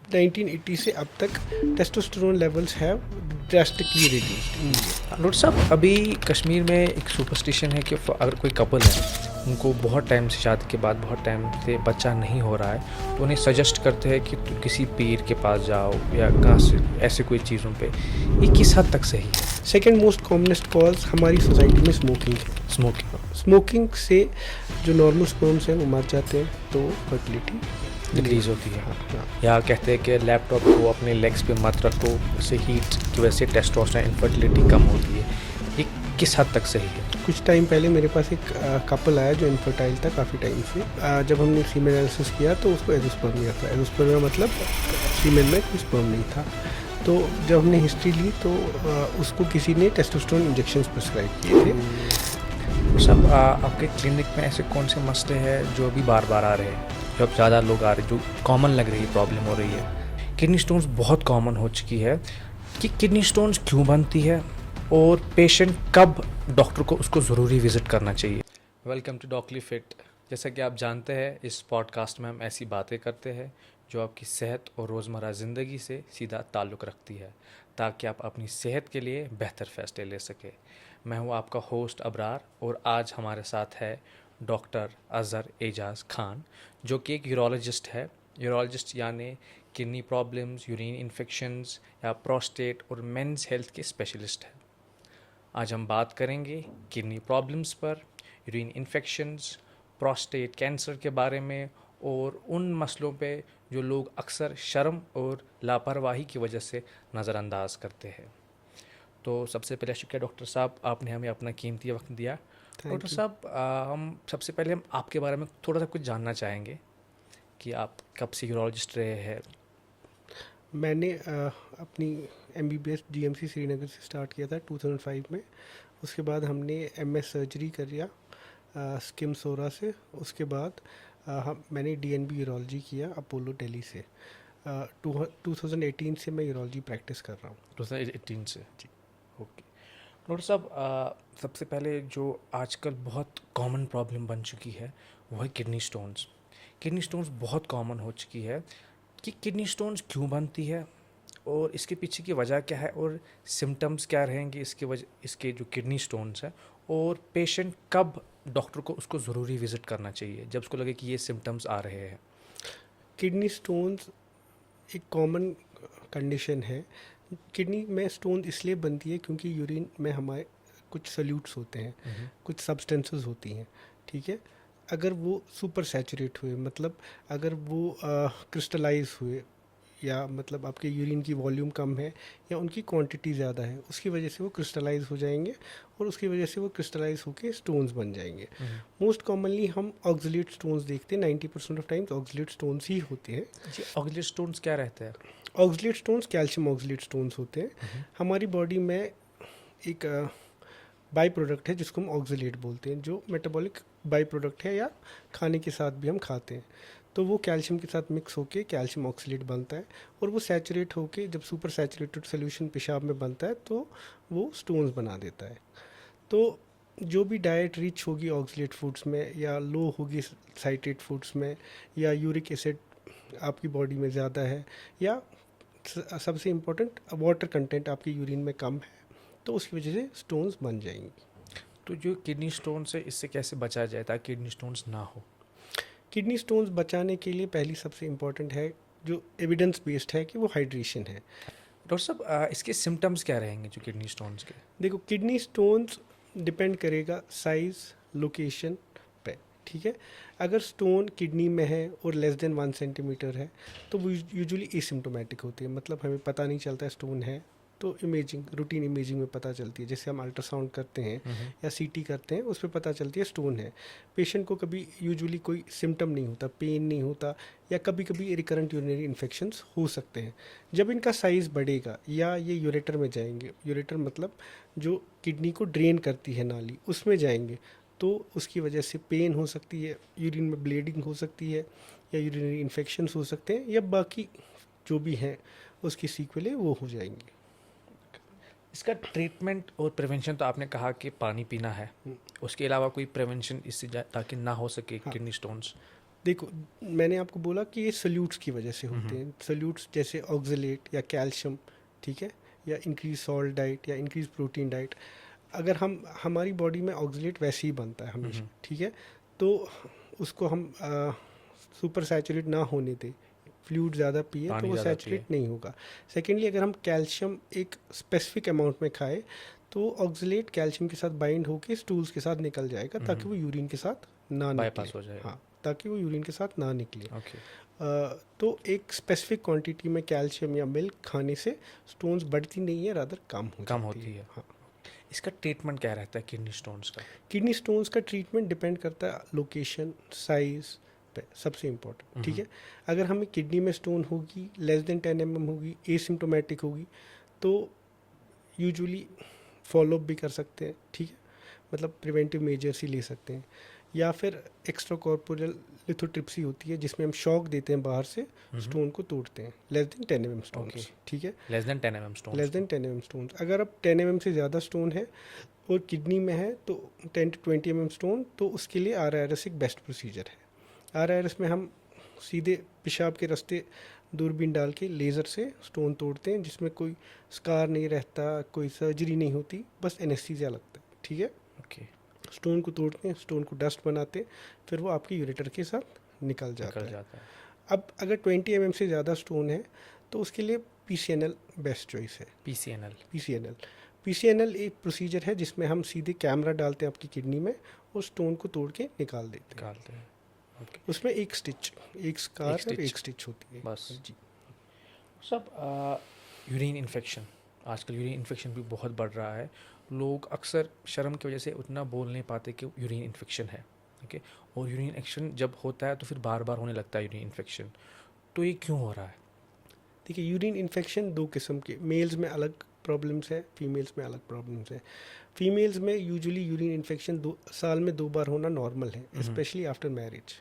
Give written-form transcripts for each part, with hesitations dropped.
1980 से अब तक testosterone levels have drastically reduced. Doctor साहब, अभी कश्मीर में एक सुपरस्टिशन है कि अगर कोई कपल है, उनको बहुत टाइम से शादी के बाद बहुत टाइम से बच्चा नहीं हो रहा है, तो उन्हें सजेस्ट करते हैं कि तुम किसी पीर के पास जाओ या कहाँ से ऐसे कोई चीज़ों पे। ये किस हद तक सही है? सेकेंड मोस्ट कॉमनेस्ट कॉज हमारी सोसाइटी में स्मोकिंग है। स्मोकिंग से जो नॉर्मल स्पर्म्स हैं वो मर जाते हैं, तो फर्टिलिटी डिक्रीज होती है। हाँ। या कहते हैं कि लैपटॉप को अपने लेग्स पे मत रखो, उससे हीट की वजह से टेस्टोस्टेरोन इनफर्टिलिटी कम होती है। ये किस हद तक सही है? कुछ टाइम पहले मेरे पास एक कपल आया जो इनफर्टाइल था काफ़ी टाइम से। जब हमने सीमेन एनालिसिस किया तो उसको एजोस्पर्मिया था। एजोस्पर्मिया मतलब सीमेन में कोई स्पर्म नहीं था। तो जब हमने हिस्ट्री ली तो उसको किसी ने टेस्टोस्टेरोन इंजेक्शंस प्रिस्क्राइब किए थे। सब आपके क्लिनिक में ऐसे कौन से मसले हैं जो अभी बार बार आ रहे हैं, जो अब ज़्यादा लोग आ रहे हैं, जो कॉमन लग रही है, प्रॉब्लम हो रही है? किडनी स्टोन्स बहुत कॉमन हो चुकी है कि किडनी स्टोन्स क्यों बनती है और पेशेंट कब डॉक्टर को उसको ज़रूरी विज़िट करना चाहिए। Welcome to Doctly Fit. जैसा कि आप जानते हैं, इस पॉडकास्ट में हम ऐसी बातें करते हैं जो आपकी सेहत और रोज़मर्रा ज़िंदगी से सीधा ताल्लुक़ रखती है, ताकि आप अपनी सेहत के लिए बेहतर फ़ैसले ले सकें। मैं हूं आपका होस्ट अबरार, और आज हमारे साथ है डॉक्टर अज़हर एजाज़ खान, जो कि एक यूरोलॉजिस्ट है। यूरोलॉजिस्ट यानी किडनी प्रॉब्लम्स, यूरिन इन्फेक्शंस या प्रोस्टेट और मेंस हेल्थ के स्पेशलिस्ट है। आज हम बात करेंगे किडनी प्रॉब्लम्स पर, यूरिन इन्फेक्शंस, प्रोस्टेट कैंसर के बारे में, और उन मसलों पे जो लोग अक्सर शर्म और लापरवाही की वजह से नज़रअंदाज करते हैं। तो सबसे पहले शुक्रिया डॉक्टर साहब, आपने हमें अपना कीमती वक्त दिया। डॉक्टर साहब, हम सबसे पहले हम आपके बारे में थोड़ा सा कुछ जानना चाहेंगे कि आप कब से यूरोलॉजिस्ट रहे हैं। मैंने अपनी MBBS GMC श्रीनगर से स्टार्ट किया था 2005 में। उसके बाद हमने MS सर्जरी कर लिया स्किम सोरा से। उसके बाद मैंने DNB यूरोलॉजी किया अपोलो दिल्ली से। 2018 से मैं यूरोलॉजी प्रैक्टिस कर रहा हूँ। 2018 से जी। ओके डॉक्टर साहब, सबसे पहले जो आजकल बहुत कॉमन प्रॉब्लम बन चुकी है वो है किडनी स्टोन्स। किडनी स्टोन्स बहुत कॉमन हो चुकी है कि किडनी स्टोन्स क्यों बनती है और इसके पीछे की वजह क्या है, और सिम्टम्स क्या रहेंगे इसके जो किडनी स्टोन्स है, और पेशेंट कब डॉक्टर को उसको ज़रूरी विज़िट करना चाहिए जब उसको लगे कि ये सिम्टम्स आ रहे हैं। किडनी स्टोन्स एक कॉमन कंडीशन है। किडनी में स्टोन इसलिए बनती है क्योंकि यूरिन में हमारे कुछ सल्यूट्स होते हैं, कुछ सब्सटेंसेस होती हैं, ठीक है। अगर वो सुपर सैचुरेट हुए, मतलब अगर वो क्रिस्टलाइज हुए, या मतलब आपके यूरिन की वॉल्यूम कम है या उनकी क्वांटिटी ज़्यादा है, उसकी वजह से वो क्रिस्टलाइज हो जाएंगे और उसकी वजह से वो क्रिस्टलाइज होकर स्टोन्स बन जाएंगे। मोस्ट कॉमनली हम ऑक्सलेट स्टोन्स देखते हैं। 90% ऑफ टाइम्स ऑक्सलेट स्टोन्स ही होते हैं। जी, ऑक्सलेट स्टोन्स क्या रहते हैं? Oxalate stones calcium oxalate stones होते हैं। हमारी बॉडी में एक बाई प्रोडक्ट है जिसको हम ऑक्सलेट बोलते हैं, जो मेटाबॉलिक बाई प्रोडक्ट है, या खाने के साथ भी हम खाते हैं। तो वो कैल्शियम के साथ मिक्स होके कैल्शियम ऑक्सलेट बनता है, और वो सैचुरेट होके जब सुपर सैचुरेटेड सोल्यूशन पेशाब में बनता है तो वो स्टोन्स बना देता है। तो जो भी डाइट रिच होगी ऑक्सलेट फूड्स में, या लो होगी साइट्रेट फूड्स में, या यूरिक एसिड आपकी बॉडी में ज़्यादा है, या सबसे इम्पोर्टेंट वाटर कंटेंट आपकी यूरिन में कम है, तो उसकी वजह से स्टोन्स बन जाएंगी। तो जो किडनी स्टोन्स है, इससे कैसे बचा जाए ताकि किडनी स्टोन्स ना हो? किडनी स्टोन्स बचाने के लिए पहली सबसे इम्पोर्टेंट है, जो एविडेंस बेस्ड है, कि वो हाइड्रेशन है। डॉक्टर साहब, इसके सिम्टम्स क्या रहेंगे जो किडनी स्टोन्स के? देखो, किडनी स्टोन्स डिपेंड करेगा साइज़, लोकेशन पे, ठीक है। अगर स्टोन किडनी में है और लेस देन 1 सेंटीमीटर है तो वो यूजुअली एसिम्टोमेटिक होती है, मतलब हमें पता नहीं चलता स्टोन है। तो इमेजिंग, रूटीन इमेजिंग में पता चलती है, जैसे हम अल्ट्रासाउंड करते हैं या CT करते हैं, उस पर पता चलती है स्टोन है। पेशेंट को कभी यूजुअली कोई सिम्टम नहीं होता, पेन नहीं होता, या कभी कभी रिकरेंट यूरिनरी इन्फेक्शंस हो सकते हैं। जब इनका साइज़ बढ़ेगा या ये यूरेटर में जाएंगे, यूरेटर मतलब जो किडनी को ड्रेन करती है नाली, उसमें जाएंगे, तो उसकी वजह से पेन हो सकती है, यूरिन में ब्लीडिंग हो सकती है, या यूरिनरी इन्फेक्शंस हो सकते हैं, या बाकी जो भी हैं उसकी सीक्वलें वो हो जाएंगी। इसका ट्रीटमेंट और प्रिवेंशन तो आपने कहा कि पानी पीना है, उसके अलावा कोई प्रिवेंशन इससे ताकि ना हो सके हाँ, किडनी स्टोन्स? देखो, मैंने आपको बोला कि ये सल्यूट्स की वजह से होते हैं। सल्यूट्स जैसे ऑक्सलेट या कैल्शियम, ठीक है, या इंक्रीज सॉल्ट डाइट या इंक्रीज प्रोटीन डाइट। अगर हम हमारी बॉडी में ऑक्सलेट वैसे ही बनता है हमेशा, ठीक है, तो उसको हम सुपर सैचुरेट ना होने दें, फ्लूइड ज़्यादा पिए तो पानी वो ज़्यादा सैचुरेट नहीं होगा। सेकेंडली, अगर हम कैल्शियम एक स्पेसिफिक अमाउंट में खाएं तो ऑक्सलेट कैल्शियम के साथ बाइंड होके स्टूल्स के साथ निकल जाएगा, ताकि वो यूरिन के साथ ना बाईपास निकले। हो जाएगा। हाँ, ताकि वो यूरिन के साथ ना निकले। ओके। तो एक स्पेसिफिक क्वांटिटी में कैल्शियम या मिल्क खाने से स्टोन्स बढ़ती नहीं है, रादर कम कम जाती होती है। हाँ। इसका ट्रीटमेंट क्या रहता है किडनी स्टोन्स का? किडनी स्टोन्स का ट्रीटमेंट डिपेंड करता है लोकेशन, साइज पे, सबसे इम्पोर्टेंट, ठीक है। अगर हमें किडनी में स्टोन होगी, लेस देन 10 mm होगी, एसिम्टोमेटिक होगी, तो यूजुअली फॉलोअप भी कर सकते हैं, ठीक है, मतलब प्रिवेंटिव मेजर्स ही ले सकते हैं। या फिर एक्स्ट्रा कॉर्पोरल लिथोट्रिप्सी होती है, जिसमें हम शॉक देते हैं बाहर से, स्टोन को तोड़ते हैं, लेस देन 10 mm स्टोन्स, ठीक है, less than 10 mm stone. Less than 10 mm stones. अगर अब 10 mm से ज़्यादा स्टोन है और किडनी में है तो 10 to 20 mm स्टोन, तो उसके लिए RIRS एक बेस्ट प्रोसीजर है। RIRS में हम सीधे पेशाब के रास्ते दूरबीन डाल के लेज़र से स्टोन तोड़ते हैं, जिसमें कोई स्कार नहीं रहता, कोई सर्जरी नहीं होती, बस एनेस्थीसिया लगता है, ठीक है। ओके। स्टोन को तोड़ते हैं, स्टोन को डस्ट बनाते हैं, फिर वो आपके यूरेटर के साथ निकल जाता है। जाता है। अब अगर 20 mm से ज़्यादा स्टोन है तो उसके लिए PCNL बेस्ट चॉइस है। PCNL एक प्रोसीजर है जिसमें हम सीधे कैमरा डालते हैं आपकी किडनी में और स्टोन को तोड़ के निकाल देते हैं। ओके। उसमें एक स्टिच, एक स्कार और stitch। एक स्टिच होती है बस। जी। सब यूरिन इन्फेक्शन, आजकल यूरिन इन्फेक्शन भी बहुत बढ़ रहा है। लोग अक्सर शर्म की वजह से उतना बोल नहीं पाते कि यूरिन इन्फेक्शन है। ओके। और यूरिन इन्फेक्शन जब होता है तो फिर बार बार होने लगता है यूरिन इन्फेक्शन। तो ये क्यों हो रहा है? देखिए, यूरिन इन्फेक्शन दो किस्म के, मेल्स में अलग प्रॉब्लम्स है, फीमेल्स में अलग प्रॉब्लम्स है। फीमेल्स में यूजुअली यूरिन इन्फेक्शन साल में 2 बार होना नॉर्मल है, स्पेशली आफ्टर मैरिज।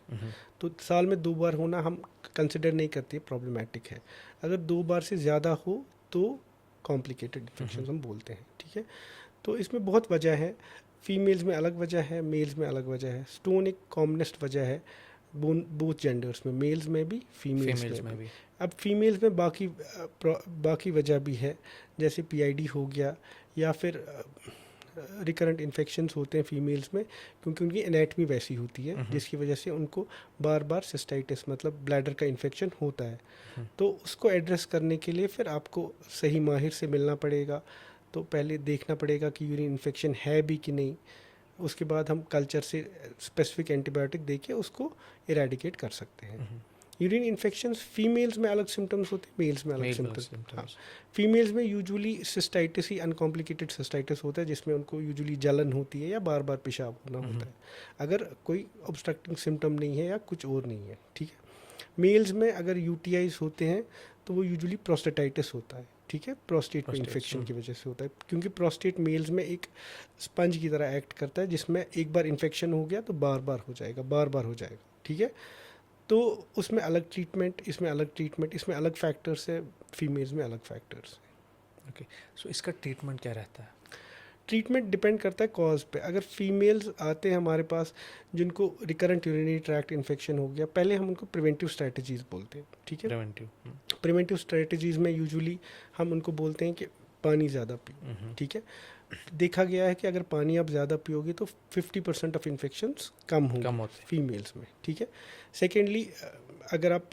तो साल में 2 बार होना हम कंसिडर नहीं करते प्रॉब्लमेटिक है। अगर 2 बार से ज़्यादा हो तो कॉम्प्लिकेटेड इन्फेक्शन हम बोलते हैं, ठीक है। तो इसमें बहुत वजह है, फीमेल्स में अलग वजह है, मेल्स में अलग वजह है। स्टोन एक कॉमनेस्ट वजह है बोथ जेंडर्स में, मेल्स में भी, फीमेल्स में भी। अब फीमेल्स में बाकी वजह भी है, जैसे PID हो गया, या फिर रिकरेंट इन्फेक्शंस होते हैं फीमेल्स में, क्योंकि उनकी एनाटमी वैसी होती है जिसकी वजह से उनको बार बार सिस्टाइटिस मतलब ब्लैडर का इन्फेक्शन होता है। तो उसको एड्रेस करने के लिए फिर आपको सही माहिर से मिलना पड़ेगा। तो पहले देखना पड़ेगा कि यूरिन इन्फेक्शन है भी कि नहीं, उसके बाद हम कल्चर से स्पेसिफिक एंटीबायोटिक देके उसको इरेडिकेट कर सकते हैं। यूरिन इन्फेक्शंस फीमेल्स में अलग सिम्टम्स होते हैं, मेल्स में अलग सिम्टम्स। हाँ, फीमेल्स में यूजुअली सिस्टाइटिस ही, अनकॉम्प्लिकेटेड सिस्टाइटिस होता है, जिसमें उनको यूजुअली जलन होती है या बार बार पेशाब होना होता है, अगर कोई ऑब्स्ट्रक्टिंग सिम्टम नहीं है या कुछ और नहीं है, ठीक है। मेल्स में अगर UTIs होते हैं तो वो यूजुअली प्रोस्टेटाइटिस होता है, ठीक है, प्रोस्टेट में इन्फेक्शन की वजह से होता है, क्योंकि प्रोस्टेट मेल्स में एक स्पंज की तरह एक्ट करता है, जिसमें एक बार इन्फेक्शन हो गया तो बार बार हो जाएगा, ठीक है। तो उसमें अलग ट्रीटमेंट, इसमें अलग ट्रीटमेंट, इसमें अलग फैक्टर्स है, फीमेल्स में अलग फैक्टर्स है। ओके। सो इसका ट्रीटमेंट क्या रहता है? ट्रीटमेंट डिपेंड करता है कॉज पे। अगर फीमेल्स आते हैं हमारे पास जिनको रिकरेंट यूरिनरी ट्रैक्ट इन्फेक्शन हो गया, पहले हम उनको प्रिवेंटिव स्ट्रेटजीज बोलते हैं, ठीक है। प्रिवेंटिव स्ट्रेटजीज में यूजुअली हम उनको बोलते हैं कि पानी ज़्यादा पियो, ठीक है। देखा गया है कि अगर पानी आप ज़्यादा पियोगे तो 50% ऑफ इन्फेक्शंस कम होंगे फीमेल्स में, ठीक है। सेकेंडली, अगर आप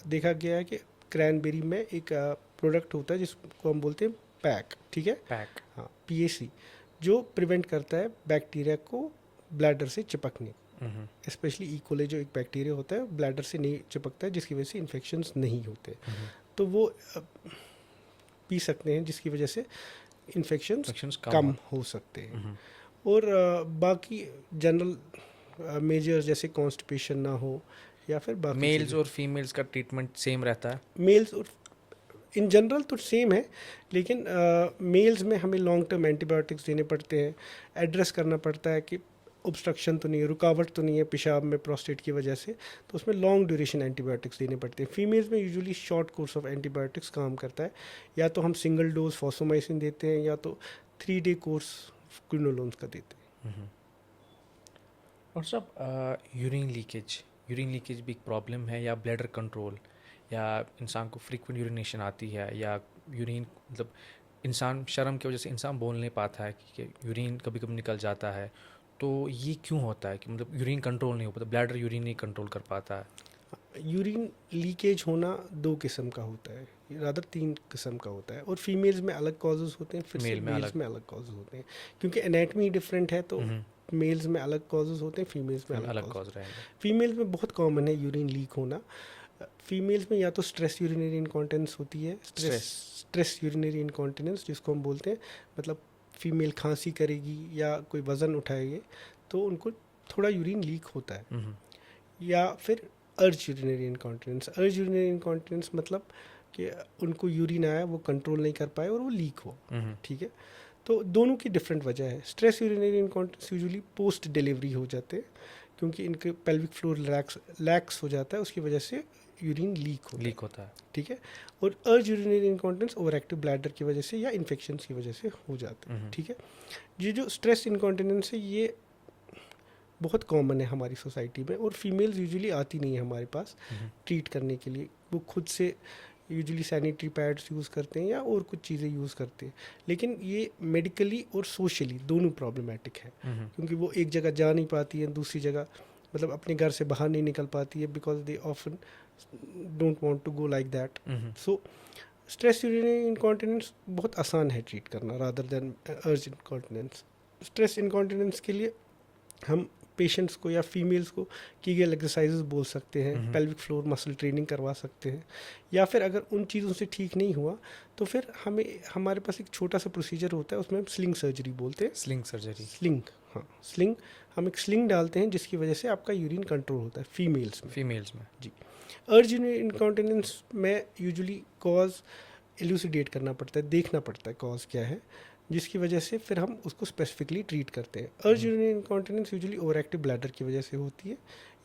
देखा गया है कि क्रैनबेरी में एक प्रोडक्ट होता है जिसको हम बोलते हैं पैक, ठीक है, हाँ, PAC, जो प्रिवेंट करता है बैक्टीरिया को ब्लैडर से चिपकने, स्पेशली E. coli जो एक बैक्टीरिया होता है ब्लैडर से नहीं चिपकता है, जिसकी वजह से इन्फेक्शंस नहीं होते, तो वो पी सकते हैं, जिसकी वजह से इन्फेक्शंस कम हो सकते हैं। और बाकी जनरल मेजर्स जैसे कॉन्स्टिपेशन ना हो या फिर बाकी मेल्स और फीमेल्स का ट्रीटमेंट सेम रहता है? मेल्स और इन जनरल तो सेम है, लेकिन मेल्स में हमें लॉन्ग टर्म एंटीबायोटिक्स देने पड़ते हैं, एड्रेस करना पड़ता है कि ऑब्स्ट्रक्शन तो नहीं है, रुकावट तो नहीं है पेशाब में प्रोस्टेट की वजह से, तो उसमें लॉन्ग ड्यूरेशन एंटीबायोटिक्स देने पड़ते हैं। फीमेल्स में usually short course of antibiotics काम करता है, या तो हम सिंगल डोज फॉसोमाइसिन देते हैं या तो 3 डे कोर्स क्विनोलोन्स का देते हैं। और सब यूरिन लीकेज, यूरिन लीकेज भी एक प्रॉब्लम है, या ब्लैडर कंट्रोल, या इंसान को फ्रीक्वेंट यूरिनेशन आती है, या यूरिन मतलब इंसान शर्म की वजह से इंसान बोल नहीं पाता है कि यूरिन कभी कभी निकल जाता है, तो ये क्यों होता है कि मतलब यूरिन कंट्रोल नहीं हो पाता, ब्लैडर यूरिन नहीं कंट्रोल कर पाता है? यूरिन लीकेज होना 2 किस्म का होता है, रादर 3 किस्म का होता है, और फीमेल्स में अलग कॉजेज़ होते हैं, फिर से मेल में मेल्स अलग। में अलग कॉजेज़ होते हैं, क्योंकि एनाटमी डिफरेंट है, तो हम्म, मेल्स में अलग कॉजेज़ होते हैं, फीमेल्स में अलग अलग कॉजेज़। कॉज रहेंगे। फीमेल्स में बहुत कॉमन है यूरिन लीक होना। फीमेल्स में या तो स्ट्रेस यूरिनरी इनकॉन्टिनेंस होती है, स्ट्रेस यूरिनरी इनकॉन्टिनेंस जिसको हम बोलते हैं, मतलब फीमेल खांसी करेगी या कोई वज़न उठाएगी तो उनको थोड़ा यूरिन लीक होता है। हम्म, या फिर अर्ज यूरिनरी इनकॉन्टिनेंस, अर्ज यूरिनरी इनकॉन्टिनेंस मतलब कि उनको यूरिन आया, वो कंट्रोल नहीं कर पाए और वो लीक हो, हम्म, ठीक है। तो दोनों की डिफरेंट वजह है। Stress urinary incontinence usually post delivery हो जाते हैं, क्योंकि इनके पेल्विक फ्लोर लैक्स हो जाता है, उसकी वजह से यूरिन लीक होता लीक होता है। है, ठीक है। और अर्ज urinary incontinence over active bladder की वजह से या इन्फेक्शन की वजह से हो जाता है, ठीक है। ये जो स्ट्रेस इनकॉन्टिनेंस है ये बहुत कॉमन है हमारी सोसाइटी में, और फीमेल्स यूजुअली आती नहीं है हमारे पास ट्रीट करने के लिए, वो खुद से यूजुअली सैनिटरी पैड्स यूज़ करते हैं या और कुछ चीज़ें यूज़ करते हैं, लेकिन ये मेडिकली और सोशली दोनों प्रॉब्लमेटिक है, क्योंकि वो एक जगह जा नहीं पाती है, दूसरी जगह मतलब अपने घर से बाहर नहीं निकल पाती है, because they often don't want to go like that. So stress urinary incontinence बहुत आसान है ट्रीट करना rather than urge incontinence. Stress incontinence के लिए हम पेशेंट्स को या फीमेल्स को कीगल एक्सरसाइजेस बोल सकते हैं, पेल्विक फ्लोर मसल ट्रेनिंग करवा सकते हैं, या फिर अगर उन चीज़ों से ठीक नहीं हुआ तो फिर हमारे पास एक छोटा सा प्रोसीजर होता है, उसमें हम स्लिंग सर्जरी बोलते हैं। Sling surgery. स्लिंग, हाँ स्लिंग, हम एक स्लिंग डालते हैं जिसकी वजह से आपका यूरिन कंट्रोल होता है फीमेल्स में। फीमेल्स में। जी। अर्ज इनकॉन्टिनेंस में यूजुअली कॉज एल्यूसिडेट करना पड़ता है, देखना पड़ता है कॉज क्या है, जिसकी वजह से फिर हम उसको स्पेसिफिकली ट्रीट करते हैं। अर्ज urinary incontinence usually over active bladder की वजह से होती है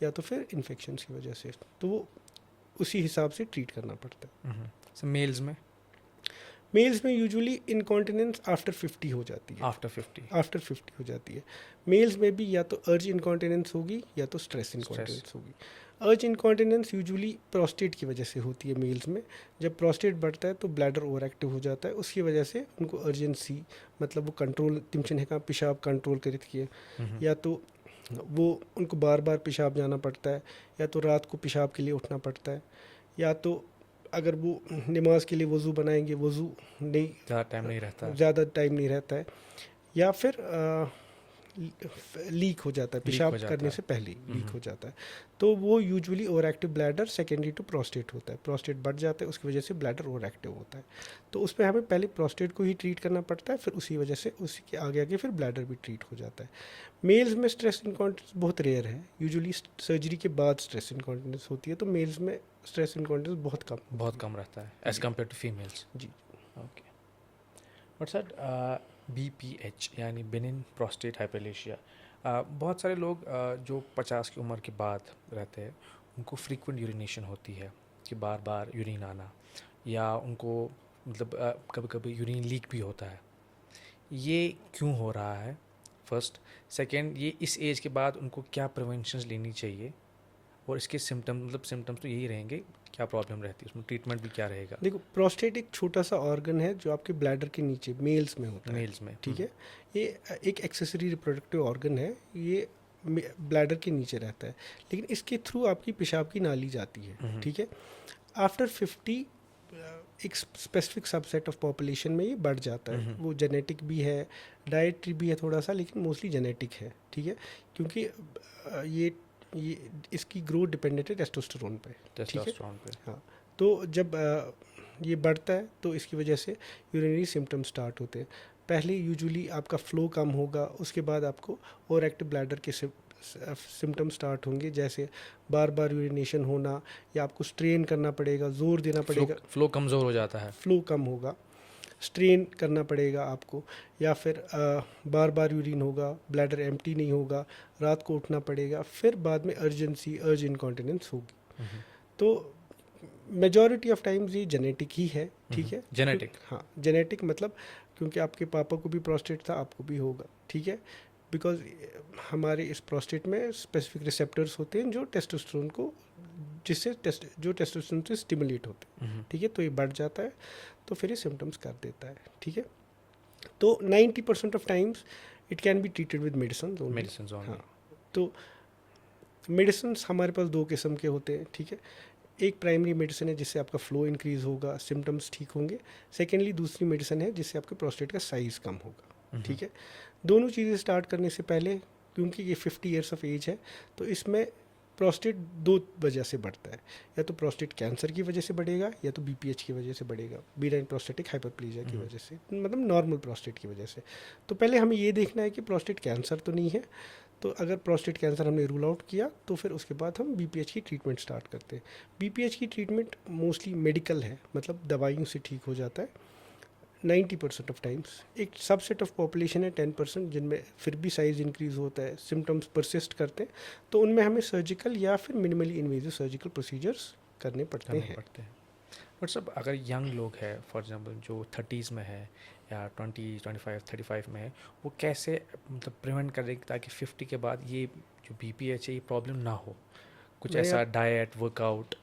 या तो फिर इन्फेक्शन की वजह से, तो वो उसी हिसाब से ट्रीट करना पड़ता है। मेल्स में? मेल्स में यूजुअली इनकॉन्टिनेंस आफ्टर 50 हो जाती है, आफ्टर 50। आफ्टर 50 हो जाती है। मेल्स में भी या तो अर्ज इनकॉन्टिनेंस होगी या तो स्ट्रेस इनकॉन्टिनेंस होगी। अर्ज इनकॉन्टिनेंस यूजुअली प्रोस्टेट की वजह से होती है मेल्स में। जब प्रोस्टेट बढ़ता है तो ब्लैडर ओवर एक्टिव हो जाता है, उसकी वजह से उनको अर्जेंसी, मतलब वो कंट्रोल तिमचन है पेशाब कंट्रोल करती है, या तो वो उनको बार बार पेशाब जाना पड़ता है, या तो रात को पेशाब के लिए उठना पड़ता है, या तो अगर वो नमाज के लिए वज़ू बनाएंगे, वज़ू नहीं, ज़्यादा टाइम नहीं रहता है। ज़्यादा टाइम नहीं रहता है, या फिर लीक हो जाता है, पेशाब हो जाता करने है। से पहले लीक हो जाता है, तो वो usually over active bladder secondary to prostate होता है। प्रोस्टेट बढ़ जाता है, उसकी वजह से ब्लैडर ओवर एक्टिव होता है, तो उस पर हमें पहले प्रोस्टेट को ही ट्रीट करना पड़ता है, फिर उसी वजह से उसी के आगे आगे फिर ब्लैडर भी ट्रीट हो जाता है। मेल्स में स्ट्रेस इनकॉन्टिनेंस बहुत रेयर है, यूजुअली सर्जरी के बाद स्ट्रेस इनकॉन्टिनेंस होती है, तो मेल्स में स्ट्रेस इनकॉन्टिनेंस बहुत कम रहता है एज कम्पेयर टू फीमेल्स। जी। ओके। बट सर BPH यानी बेनिन प्रोस्टेट हाइपरप्लेशिया, बहुत सारे लोग जो 50 की उम्र के बाद रहते हैं उनको फ्रीक्वेंट यूरिनेशन होती है कि बार बार यूरिन आना, या उनको मतलब कभी कभी यूरिन लीक भी होता है। ये क्यों हो रहा है? फर्स्ट। सेकंड, ये इस एज के बाद उनको क्या प्रिवेंशंस लेनी चाहिए, और इसके सिम्टम्स तो यही रहेंगे, क्या प्रॉब्लम रहती है उसमें, ट्रीटमेंट भी क्या रहेगा? देखो, प्रोस्टेट एक छोटा सा ऑर्गन है जो आपके ब्लैडर के नीचे मेल्स में होता है, मेल्स में। ठीक है। ये एक एक्सेसरी रिप्रोडक्टिव ऑर्गन है, ये ब्लैडर के नीचे रहता है, लेकिन इसके थ्रू आपकी पेशाब की नाली जाती है, ठीक है। आफ्टर 50 एक स्पेसिफिक सबसेट ऑफ पॉपुलेशन में ये बढ़ जाता है, वो जेनेटिक भी है, डाइटरी भी है थोड़ा सा, लेकिन मोस्टली जेनेटिक है, ठीक है, क्योंकि ये इसकी ग्रोथ डिपेंडेंट है टेस्टोस्टेरोन पे, ठीक है। हाँ, तो जब ये बढ़ता है तो इसकी वजह से यूरिनरी सिम्टम स्टार्ट होते हैं। पहले यूजुअली आपका फ्लो कम होगा, उसके बाद आपको ओवर एक्टिव ब्लैडर के सिम्टम स्टार्ट होंगे, जैसे बार बार यूरिनेशन होना, या आपको स्ट्रेन करना पड़ेगा, जोर देना पड़ेगा, फ्लो कमज़ोर हो जाता है, फ्लो कम होगा, स्ट्रेन करना पड़ेगा आपको, या फिर बार बार यूरिन होगा, ब्लैडर एम्प्टी नहीं होगा, रात को उठना पड़ेगा, फिर बाद में अर्ज इनकॉन्टिनेंस होगी। तो मेजॉरिटी ऑफ टाइम्स ये जेनेटिक ही है, ठीक है। जेनेटिक? हाँ, जेनेटिक मतलब क्योंकि आपके पापा को भी प्रोस्टेट था, आपको भी होगा, ठीक है। बिकॉज हमारे इस प्रोस्टेट में स्पेसिफिक रिसेप्टर्स होते हैं जो टेस्टोस्टेरोन को जो टेस्टोस्टेरोन से स्टिमुलेट होते हैं, ठीक है, तो ये बढ़ जाता है तो फिर ये सिम्टम्स कर देता है, ठीक है। तो 90% of times it can be treated with medicine medicine only. हाँ, तो मेडिसिन हमारे पास दो किस्म के होते हैं, ठीक है। एक प्राइमरी मेडिसिन है जिससे आपका फ्लो इंक्रीज होगा, सिम्टम्स ठीक होंगे। सेकेंडली दूसरी मेडिसिन है जिससे आपके प्रोस्टेट का साइज़ कम होगा, ठीक है। दोनों चीज़ें स्टार्ट करने से पहले, क्योंकि ये 50 ईयर्स ऑफ एज है, तो इसमें प्रोस्टेट दो वजह से बढ़ता है, या तो प्रोस्टेट कैंसर की वजह से बढ़ेगा या तो बीपीएच की वजह से बढ़ेगा, बीनाइन प्रोस्टेटिक हाइपरप्लेजिया की वजह से, मतलब नॉर्मल प्रोस्टेट की वजह से। तो पहले हमें ये देखना है कि प्रोस्टेट कैंसर तो नहीं है। तो अगर प्रोस्टेट कैंसर हमने रूल आउट किया तो फिर उसके बाद हम बीपीएच की ट्रीटमेंट स्टार्ट करते हैं। बीपीएच की ट्रीटमेंट मोस्टली मेडिकल है, मतलब दवाइयों से ठीक हो जाता है 90% ऑफ टाइम्स। एक सबसेट ऑफ पॉपुलेशन है 10% जिनमें फिर भी साइज़ इंक्रीज होता है, सिम्टम्स परसिस्ट करते हैं, तो उनमें हमें सर्जिकल या फिर मिनिमली इन्वेजिव सर्जिकल प्रोसीजर्स करने पड़ते हैं। बट सब अगर यंग लोग हैं, फॉर एग्जांपल जो 30s में है या 20, 25, 35 में है, वो कैसे मतलब प्रिवेंट करें ताकि 50 के बाद ये जो बीपीएच है ये प्रॉब्लम ना हो? कुछ मैं ऐसा डाइट, वर्कआउट?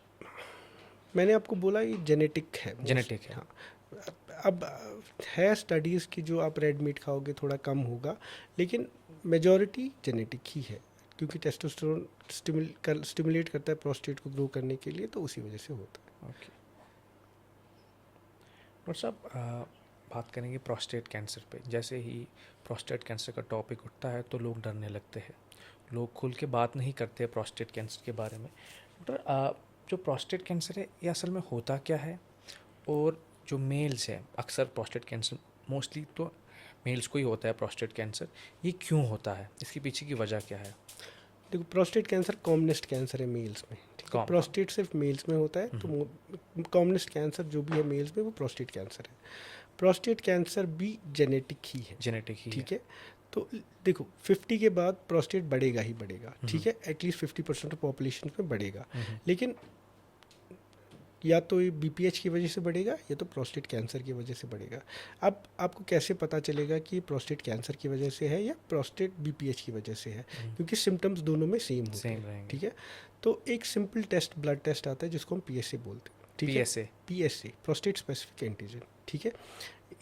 मैंने आपको बोला ये जेनेटिक है, जेनेटिक है। हाँ। अब है स्टडीज़ की जो आप रेड मीट खाओगे थोड़ा कम होगा, लेकिन मेजॉरिटी जेनेटिक ही है, क्योंकि टेस्टोस्टेरोन स्टिमुलेट करता है प्रोस्टेट को ग्रो करने के लिए, तो उसी वजह से होता है। ओके। और सब बात करेंगे प्रोस्टेट कैंसर पे। जैसे ही प्रोस्टेट कैंसर का टॉपिक उठता है तो लोग डरने लगते हैं, लोग खुल के बात नहीं करते प्रोस्टेट कैंसर के बारे में। डॉक्टर, जो प्रोस्टेट कैंसर है ये असल में होता क्या है? और जो मेल्स है, अक्सर प्रोस्टेट कैंसर मोस्टली तो मेल्स को ही होता है प्रोस्टेट कैंसर, ये क्यों होता है? इसके पीछे की वजह क्या है? देखो, प्रोस्टेट कैंसर कॉमनेस्ट कैंसर है मेल्स में, ठीक है। प्रोस्टेट सिर्फ मेल्स में होता है, तो कॉमनेस्ट कैंसर जो भी है मेल्स में वो प्रोस्टेट कैंसर है। प्रोस्टेट कैंसर भी जेनेटिक ही है, जेनेटिक ही ठीक है। तो देखो 50 के बाद प्रोस्टेट बढ़ेगा ही बढ़ेगा, ठीक है, एटलीस्ट 50% ऑफ पॉपुलेशन में बढ़ेगा, लेकिन या तो ये बीपीएच की वजह से बढ़ेगा या तो प्रोस्टेट कैंसर की वजह से बढ़ेगा। अब आपको कैसे पता चलेगा कि प्रोस्टेट कैंसर की वजह से है या प्रोस्टेट बीपीएच की वजह से है? क्योंकि सिम्टम्स दोनों में सेम होते हैं, ठीक है। तो एक सिंपल टेस्ट, ब्लड टेस्ट आता है जिसको हम पीएसए बोलते हैं, ठीक है। पीएसए, प्रोस्टेट स्पेसिफिक एंटीजन, ठीक है।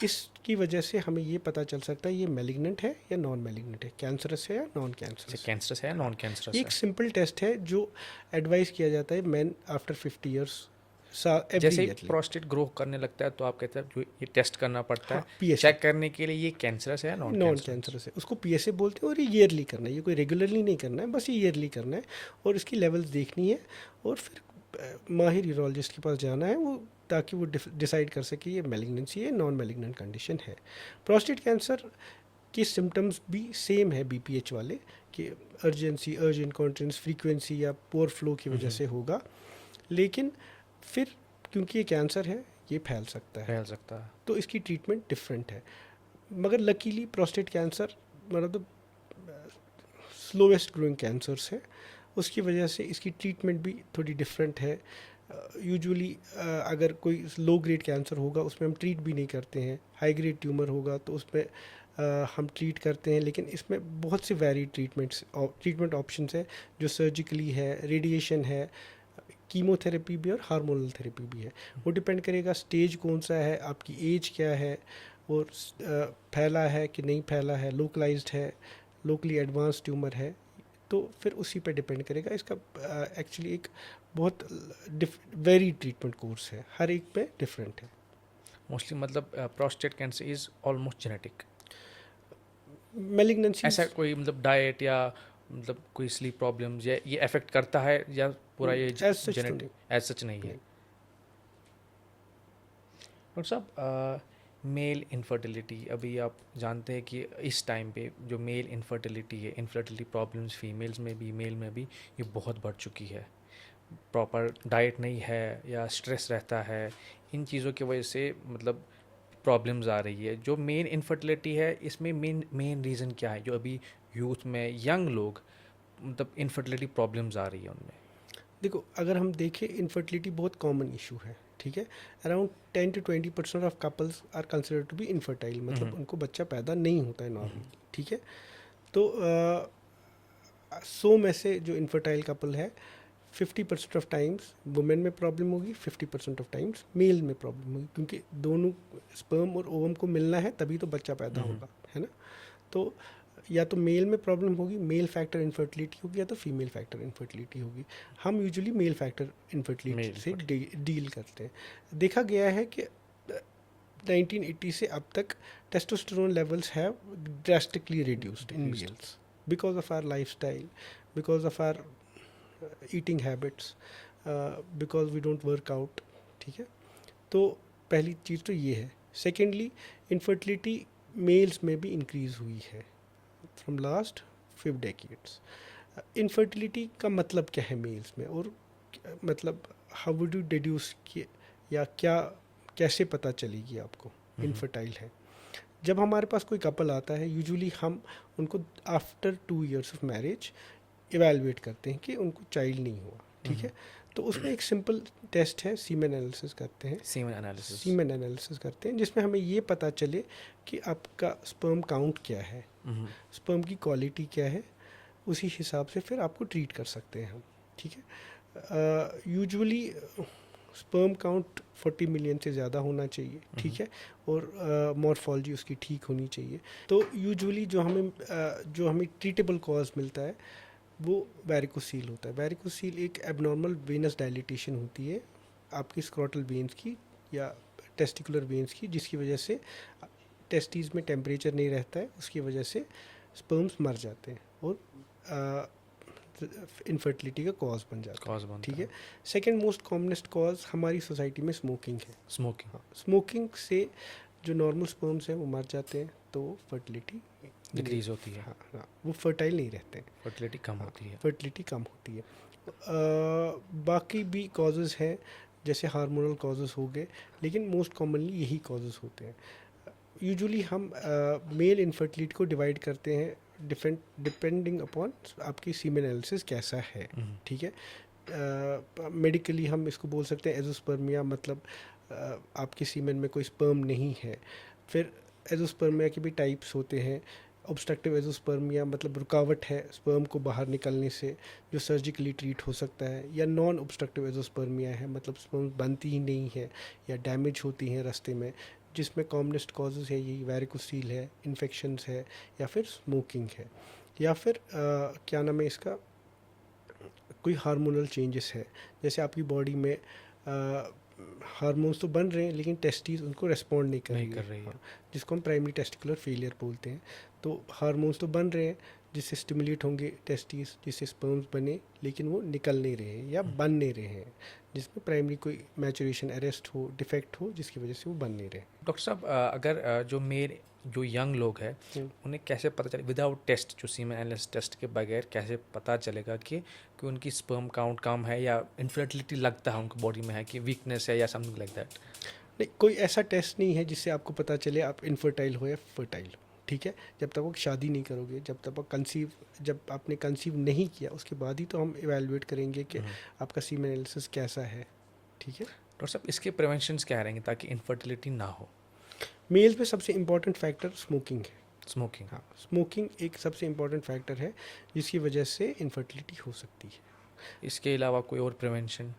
इसकी वजह से हमें ये पता चल सकता है ये मैलिग्नेंट है या नॉन मैलिग्नेंट है, कैंसरस है या नॉन कैंसरस। कैंसरस है, नॉन कैंसरस है। एक सिंपल टेस्ट है जो एडवाइस किया जाता है मैन आफ्टर 50 ईयर्स। जैसे प्रोस्टेट ग्रो करने लगता है तो आप कहते हैं जो ये टेस्ट करना पड़ता है, PSA चेक करने के लिए ये कैंसरस है या नॉन कैंसरस है, उसको पीएसए बोलते हैं। और ये ईयरली करना है, ये कोई रेगुलरली नहीं करना है, बस ये ईयरली करना है और इसकी लेवल्स देखनी है और फिर माहिर यूरोलॉजिस्ट के पास जाना है वो, ताकि वो डिसाइड कर सके ये मैलिग्नेंसी है, नॉन मैलिग्नेंट कंडीशन है। प्रोस्टेट कैंसर के सिम्टम्स भी सेम है बीपीएच वाले, कि अर्जेंसी, अर्ज इनकॉन्टिनेंस, फ्रीक्वेंसी या पोर फ्लो की वजह से होगा, लेकिन फिर क्योंकि ये कैंसर है ये फैल सकता है, तो इसकी ट्रीटमेंट डिफरेंट है। मगर लकीली प्रोस्टेट कैंसर मतलब स्लोवेस्ट ग्रोइंग कैंसर्स है, उसकी वजह से इसकी ट्रीटमेंट भी थोड़ी डिफरेंट है। यूजुअली अगर कोई लो ग्रेड कैंसर होगा उसमें हम ट्रीट भी नहीं करते हैं, हाई ग्रेड ट्यूमर होगा तो उसमें हम ट्रीट करते हैं, लेकिन इसमें बहुत से वेरी ट्रीटमेंट ऑप्शंस है, जो सर्जिकली है, रेडिएशन है, कीमोथेरेपी भी और हार्मोनल थेरेपी भी है। वो डिपेंड करेगा स्टेज कौन सा है, आपकी एज क्या है, और फैला है कि नहीं फैला है, लोकलाइज्ड है, लोकली एडवांस ट्यूमर है, तो फिर उसी पे डिपेंड करेगा। इसका एक्चुअली एक बहुत वेरी ट्रीटमेंट कोर्स है, हर एक पे डिफरेंट है। मोस्टली मतलब prostate cancer is almost genetic. Malignancy ऐसा कोई मतलब डाइट या मतलब कोई स्लीप प्रॉब्लम्स या ये अफेक्ट करता है या पूरा ये जेनेटिक एज सच नहीं है? और सब मेल इनफर्टिलिटी, अभी आप जानते हैं कि इस टाइम पे जो मेल इनफर्टिलिटी है, इनफर्टिलिटी प्रॉब्लम्स फीमेल्स में भी मेल में भी ये बहुत बढ़ चुकी है। प्रॉपर डाइट नहीं है या स्ट्रेस रहता है, इन चीज़ों की वजह से मतलब प्रॉब्लम्स आ रही है। जो मेन इनफर्टिलिटी है इसमें मेन रीज़न क्या है जो अभी यूथ में यंग लोग मतलब इनफर्टिलिटी प्रॉब्लम्स आ रही है उनमें? देखो, अगर हम देखें इनफर्टिलिटी बहुत कॉमन इशू है, ठीक है। Around 10 to 20% of couples are considered to be infertile, मतलब उनको बच्चा पैदा नहीं होता है नॉर्मली, ठीक है। तो 100 में से जो इनफर्टाइल कपल है 50% ऑफ टाइम्स वुमेन में प्रॉब्लम होगी, 50% ऑफ टाइम्स मेल में प्रॉब्लम होगी, क्योंकि दोनों स्पर्म और ओवम को मिलना है तभी तो बच्चा पैदा होगा, है ना। तो या तो मेल में प्रॉब्लम होगी, मेल फैक्टर इनफर्टिलिटी होगी, या तो फीमेल फैक्टर इनफर्टिलिटी होगी। हम यूजुअली मेल फैक्टर इनफर्टिलिटी से डील करते हैं। देखा गया है कि 1980 से अब तक testosterone levels have drastically reduced in males because of our lifestyle, because of our eating habits, because we don't work out, ठीक है। तो पहली चीज़ तो ये है। सेकेंडली, इनफर्टिलिटी मेल्स में भी इंक्रीज़ हुई है फ्रॉम लास्ट 5 डेकेड्स। इनफर्टिलिटी का मतलब क्या है मेल्स में, और मतलब हाउ वुड यू डिड्यूस कि, या क्या कैसे पता चलेगी आपको इनफर्टाइल है। जब हमारे पास कोई कपल आता है, यूजुअली हम उनको after 2 years of marriage evaluate करते हैं कि उनको चाइल्ड नहीं हुआ, ठीक है। तो उसमें एक सिंपल टेस्ट है, सीमेन एनालिसिस करते हैं, सीमेन एनालिसिस करते हैं, जिसमें हमें ये पता चले कि आपका स्पर्म काउंट क्या है, स्पर्म की क्वालिटी क्या है, उसी हिसाब से फिर आपको ट्रीट कर सकते हैं हम, ठीक है। यूजुअली स्पर्म काउंट 40 मिलियन से ज़्यादा होना चाहिए, ठीक है, और मॉर्फोलॉजी उसकी ठीक होनी चाहिए। तो यूजुअली जो हमें ट्रीटेबल कॉज मिलता है वो वैरिकोसील होता है। वैरिकोसील एक एबनॉर्मल वेनस डायलिटेशन होती है आपकी स्क्रोटल वेन्स की या टेस्टिकुलर वेन्स की, जिसकी वजह से टेस्टिस में टेम्परेचर नहीं रहता है, उसकी वजह से स्पर्म्स मर जाते हैं और इनफर्टिलिटी का कॉज बन जाता है, ठीक है। सेकेंड मोस्ट कॉमनेस्ट कॉज हमारी सोसाइटी में स्मोकिंग है। स्मोकिंग से जो नॉर्मल स्पर्म्स हैं वो मर जाते हैं, तो फर्टिलिटी डिक्रीज होती है। हाँ, वो फर्टाइल नहीं रहते हैं, फर्टिलिटी कम होती है। फर्टिलिटी कम होती है। बाकी भी कॉजेज़ हैं, जैसे हार्मोनल कॉजेज़ हो गए, लेकिन मोस्ट कॉमनली यही कॉजेज़ होते हैं। यूजुअली हम मेल इनफर्टिलिटी को डिवाइड करते हैं डिपेंडिंग अपॉन आपकी सीमेन एनालिसिस कैसा है, ठीक है। मेडिकली हम इसको बोल सकते हैं एजोस्पर्मिया, मतलब आपके सीमेन में कोई स्पर्म नहीं है। फिर एजोस्पर्मिया के भी टाइप्स होते हैं। ऑब्स्ट्रक्टिव एजोस्पर्मिया मतलब रुकावट है स्पर्म को बाहर निकलने से, जो सर्जिकली ट्रीट हो सकता है, या नॉन ऑब्स्ट्रक्टिव एजोस्पर्मिया है, मतलब स्पर्म बनती ही नहीं है या डैमेज होती हैं रास्ते में, जिसमें कॉमनेस्ट कॉजेज़ है यही वैरिकोसील है, इन्फेक्शंस है, या फिर स्मोकिंग है, या फिर क्या नाम है इसका, कोई हार्मोनल चेंजेस है, जैसे आपकी बॉडी में हार्मोन्स तो बन रहे हैं लेकिन टेस्टिस उनको रेस्पॉन्ड नहीं कर रही है, जिसको हम प्राइमरी टेस्टिकुलर फेलियर बोलते हैं। तो हार्मोन्स तो बन रहे हैं जिससे स्टिमुलेट होंगे टेस्टिस, जिससे स्पर्म्स बने, लेकिन वो निकल नहीं रहे हैं या बन नहीं रहे हैं, जिसमें प्राइमरी कोई मैचुरेशन अरेस्ट हो, डिफेक्ट हो, जिसकी वजह से वो बन नहीं रहे। डॉक्टर साहब, अगर जो यंग लोग हैं उन्हें कैसे पता चले विदाउट टेस्ट, जो सीमेन एनालिसिस टेस्ट के बगैर कैसे पता चलेगा कि उनकी स्पर्म काउंट कम है या इनफर्टिलिटी लगता है उनकी बॉडी में है, कि वीकनेस है या समथिंग लाइक दैट? नहीं, कोई ऐसा टेस्ट नहीं है जिससे आपको पता चले आप इनफर्टाइल हो या फर्टाइल हो, ठीक है। जब तक वो शादी नहीं करोगे, जब आपने कंसीव नहीं किया, उसके बाद ही तो हम इवेलुएट करेंगे कि आपका सीमेन एनालिसिस कैसा है, ठीक है। डॉक्टर साहब, इसके प्रिवेंशंस क्या रहेंगे ताकि इनफर्टिलिटी ना हो? मेल्स में सबसे इम्पॉर्टेंट फैक्टर स्मोकिंग है। स्मोकिंग, हाँ, स्मोकिंग एक सबसे इम्पॉर्टेंट फैक्टर है जिसकी वजह से इनफर्टिलिटी हो सकती है। इसके अलावा कोई और प्रिवेंशन,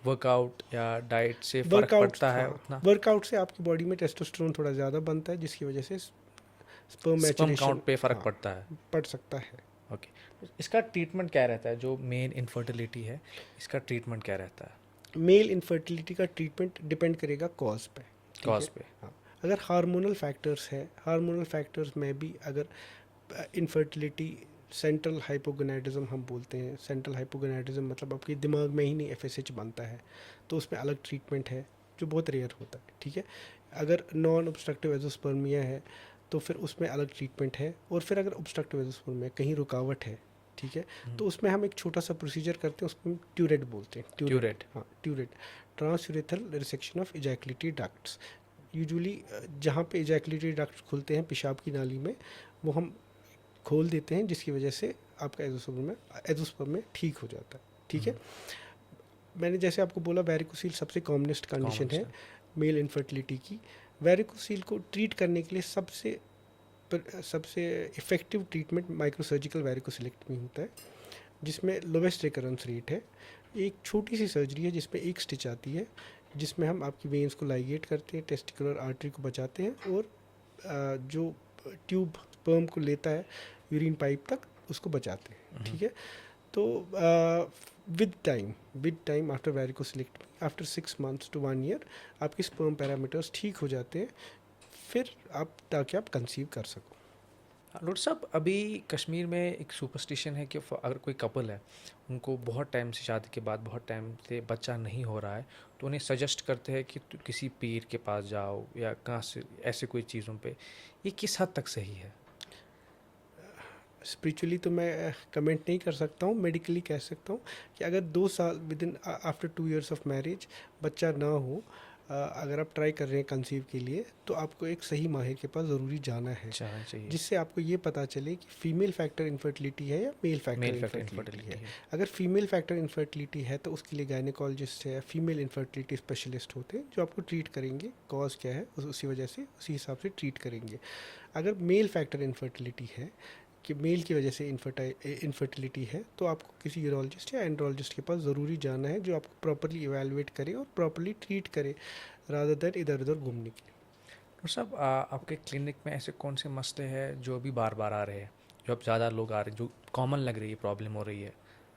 वर्कआउट या डाइट से फर्क पड़ता है उतना? वर्कआउट से आपकी बॉडी में टेस्टोस्टेरोन थोड़ा ज़्यादा बनता है, जिसकी वजह से स्पर्म काउंट पे फ़र्क पड़ता है, पड़ सकता है। ओके। इसका ट्रीटमेंट क्या रहता है, जो मेन इनफर्टिलिटी है इसका ट्रीटमेंट क्या रहता है? मेल इनफर्टिलिटी का ट्रीटमेंट डिपेंड करेगा कॉज पे। हाँ, अगर हार्मोनल फैक्टर्स है, हार्मोनल फैक्टर्स में भी अगर इनफर्टिलिटी, सेंट्रल हाइपोगोनाडिज्म हम बोलते हैं, सेंट्रल हाइपोगोनाडिज्म मतलब आपके दिमाग में ही नहीं FSH बनता है, तो उसमें अलग ट्रीटमेंट है जो बहुत रेयर होता है, ठीक है। अगर नॉन ऑब्स्ट्रक्टिव एजोस्पर्मिया है तो फिर उसमें अलग ट्रीटमेंट है, और फिर अगर ऑब्स्ट्रक्टिव एजोस्पर्मिया कहीं रुकावट है, ठीक है, तो उसमें हम एक छोटा सा प्रोसीजर करते हैं, उसको हम ट्यूरेट बोलते हैं। TURED, transurethral resection of ejaculatory ducts. Usually जहाँ पे इजैकुलेटरी डक्ट्स खुलते हैं पेशाब की नाली में, वो हम खोल देते हैं, जिसकी वजह से आपका एजोस्पर्म ठीक हो जाता है, ठीक है। मैंने जैसे आपको बोला वैरिकोसील सबसे कॉमनेस्ट कंडीशन है मेल इनफर्टिलिटी की। वैरिकोसील को ट्रीट करने के लिए सबसे सबसे इफ़ेक्टिव ट्रीटमेंट माइक्रोसर्जिकल वेरिकोसिलेक्टमी होता है, जिसमें लोवेस्ट रिकरेंस रेट है। एक छोटी सी सर्जरी है जिसमें एक स्टिच आती है, जिसमें हम आपकी वेन्स को लाइगेट करते हैं, टेस्टिकुलर आर्टरी को बचाते हैं और जो ट्यूब स्पर्म को लेता है यूरिन पाइप तक, उसको बचाते हैं। ठीक है, तो with time after वेरिकोसिलेक्टमी, after 6 months to 1 year आपके स्पर्म पैरामीटर्स ठीक हो जाते हैं, फिर आप ताकि आप कंसीव कर सको। डॉक्टर साहब, अभी कश्मीर में एक सुपरस्टिशन है कि अगर कोई कपल है, उनको बहुत टाइम से, शादी के बाद बहुत टाइम से बच्चा नहीं हो रहा है, तो उन्हें सजेस्ट करते हैं कि किसी पीर के पास जाओ या कहाँ से, ऐसे कोई चीज़ों पे। ये किस हद तक सही है? स्पिरिचुअली तो मैं कमेंट नहीं कर सकता हूँ, मेडिकली कह सकता हूँ कि अगर 2 साल with in after 2 years of marriage बच्चा ना हो, अगर आप ट्राई कर रहे हैं कंसीव के लिए, तो आपको एक सही माहिर के पास ज़रूरी जाना है, जाना चाहिए। जिससे आपको ये पता चले कि फीमेल फैक्टर इनफर्टिलिटी है या मेल फैक्टर इनफर्टिलिटी है। अगर फीमेल फैक्टर इनफर्टिलिटी है तो उसके लिए गायनेकोलॉजिस्ट है, फीमेल इनफर्टिलिटी स्पेशलिस्ट होते हैं जो आपको ट्रीट करेंगे, कॉज क्या है उसी वजह से उसी हिसाब से ट्रीट करेंगे। अगर मेल फैक्टर इनफर्टिलिटी है कि मेल की वजह से इनफर्टिलिटी है, तो आपको किसी यूरोलॉजिस्ट या एंड्रोलॉजिस्ट के पास ज़रूरी जाना है, जो आपको प्रॉपरली इवैल्यूएट करे और प्रॉपरली ट्रीट करे, रादर देन इधर उधर घूमने के लिए। डॉक्टर साहब, आपके क्लिनिक में ऐसे कौन से मसले हैं जो अभी बार बार आ रहे हैं, जो अब ज़्यादा लोग आ रहे हैं, जो कॉमन लग रही है, प्रॉब्लम हो रही है